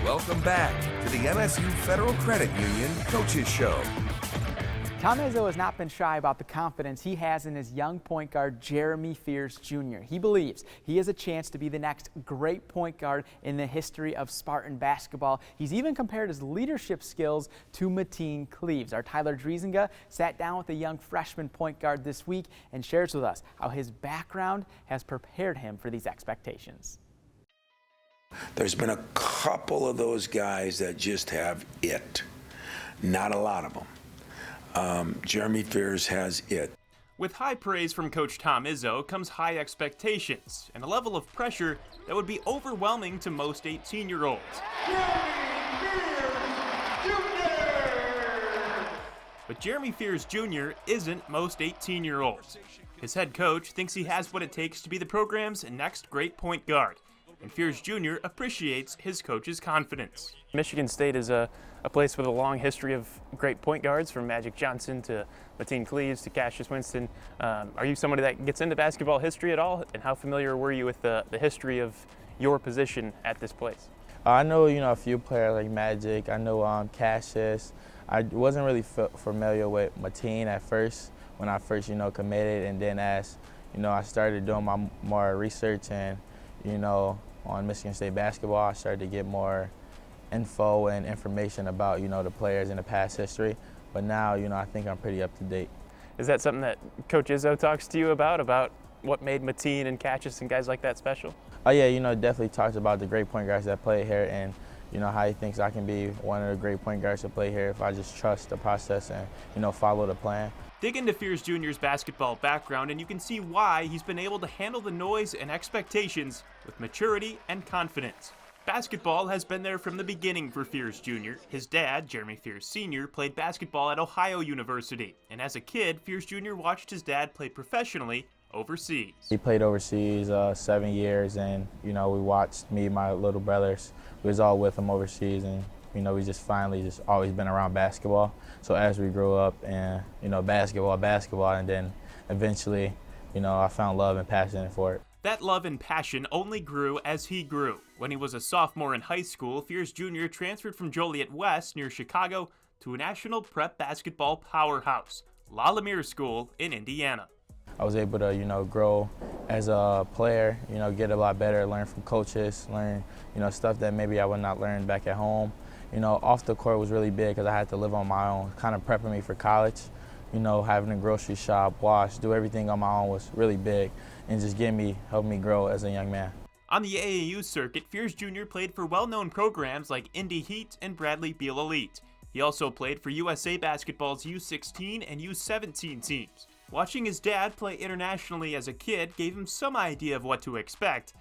Welcome back to the MSU Federal Credit Union Coaches Show. Tom Izzo has not been shy about the confidence he has in his young point guard, Jeremy Fears Jr. He believes he has a chance to be the next great point guard in the history of Spartan basketball. He's even compared his leadership skills to Mateen Cleaves. Our Tyler Driesinga sat down with a young freshman point guard this week and shares with us how his background has prepared him for these expectations. There's been a couple of those guys that just have it. Not a lot of them. Jeremy Fears has it. With high praise from Coach Tom Izzo comes high expectations and a level of pressure that would be overwhelming to most 18-year-olds. But Jeremy Fears Jr. isn't most 18-year-olds. His head coach thinks he has what it takes to be the program's next great point guard, and Fears Jr. appreciates his coach's confidence. Michigan State is a place with a long history of great point guards, from Magic Johnson to Mateen Cleaves to Cassius Winston. Are you somebody that gets into basketball history at all? And how familiar were you with the history of your position at this place? I know, a few players like Magic. I know Cassius. I wasn't really familiar with Mateen at first when I first, committed, and then as, I started doing my more research and, on Michigan State basketball, I started to get more info and information about, the players in the past history. But now, I think I'm pretty up to date. Is that something that Coach Izzo talks to you about what made Mateen and Cassius and guys like that special? Oh yeah, definitely talks about the great point guards that play here, and how he thinks I can be one of the great point guards to play here if I just trust the process and, follow the plan. Dig into Fears Jr.'s basketball background and you can see why he's been able to handle the noise and expectations with maturity and confidence. Basketball has been there from the beginning for Fears Jr. His dad, Jeremy Fears Sr., played basketball at Ohio University, and as a kid, Fears Jr. watched his dad play professionally overseas. He played overseas 7 years, and we watched, me and my little brothers, we was all with him overseas, and we just finally always been around basketball. So as we grew up and basketball, and then eventually I found love and passion for it. That love and passion only grew as he grew. When he was a sophomore in high school, Fears Jr. transferred from Joliet West near Chicago to a national prep basketball powerhouse, La Lemire School in Indiana. I was able to, grow as a player, get a lot better, learn from coaches, learn, stuff that maybe I would not learn back at home. Off the court was really big because I had to live on my own, kind of prepping me for college. Having a grocery shop, wash, do everything on my own was really big, and just helped me grow as a young man. On the AAU circuit, Fears Jr. played for well-known programs like Indy Heat and Bradley Beal Elite. He also played for USA Basketball's U16 and U17 teams. Watching his dad play internationally as a kid gave him some idea of what to expect,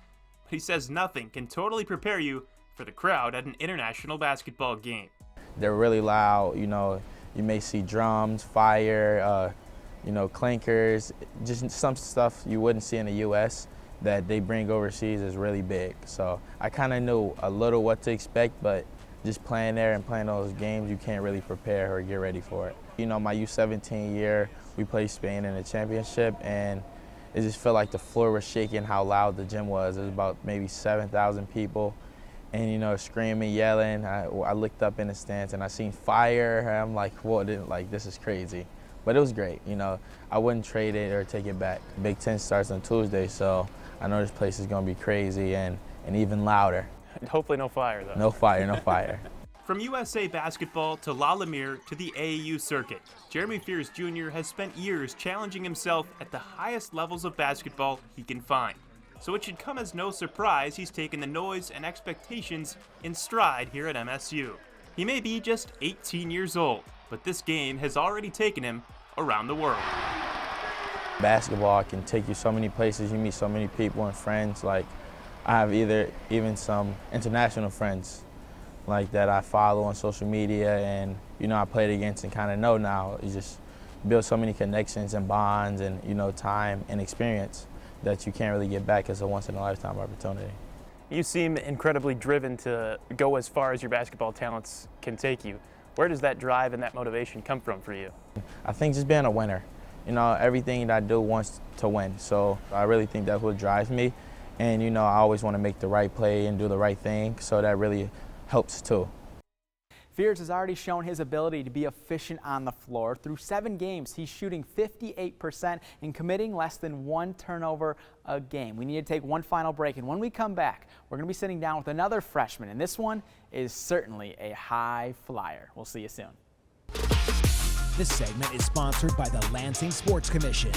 but he says nothing can totally prepare you for the crowd at an international basketball game. They're really loud, you may see drums, fire, clankers, just some stuff you wouldn't see in the U.S. that they bring overseas is really big. So I kind of knew a little what to expect, but just playing there and playing those games, you can't really prepare or get ready for it. My U17 year, we played Spain in the championship, and it just felt like the floor was shaking how loud the gym was. It was about maybe 7,000 people, and screaming, yelling. I looked up in the stands and I seen fire. I'm like, whoa, this is crazy. But it was great, I wouldn't trade it or take it back. Big Ten starts on Tuesday, so I know this place is gonna be crazy and even louder. Hopefully no fire, though. No fire, no fire. From USA Basketball to La Lemire to the AAU circuit, Jeremy Fears Jr. has spent years challenging himself at the highest levels of basketball he can find. So it should come as no surprise he's taken the noise and expectations in stride here at MSU. He may be just 18 years old, but this game has already taken him around the world. Basketball can take you so many places, you meet so many people and friends. Like, I have even some international friends like that I follow on social media, and I played against and kind of know now. You just build so many connections and bonds and time and experience that you can't really get back as a once-in-a-lifetime opportunity. You seem incredibly driven to go as far as your basketball talents can take you. Where does that drive and that motivation come from for you? I think just being a winner. Everything that I do wants to win, so I really think that's what drives me. And I always want to make the right play and do the right thing, so that really helps too. Fears has already shown his ability to be efficient on the floor. Through 7 games, he's shooting 58% and committing less than 1 turnover a game. We need to take one final break, and when we come back, we're going to be sitting down with another freshman, and this one is certainly a high flyer. We'll see you soon. This segment is sponsored by the Lansing Sports Commission.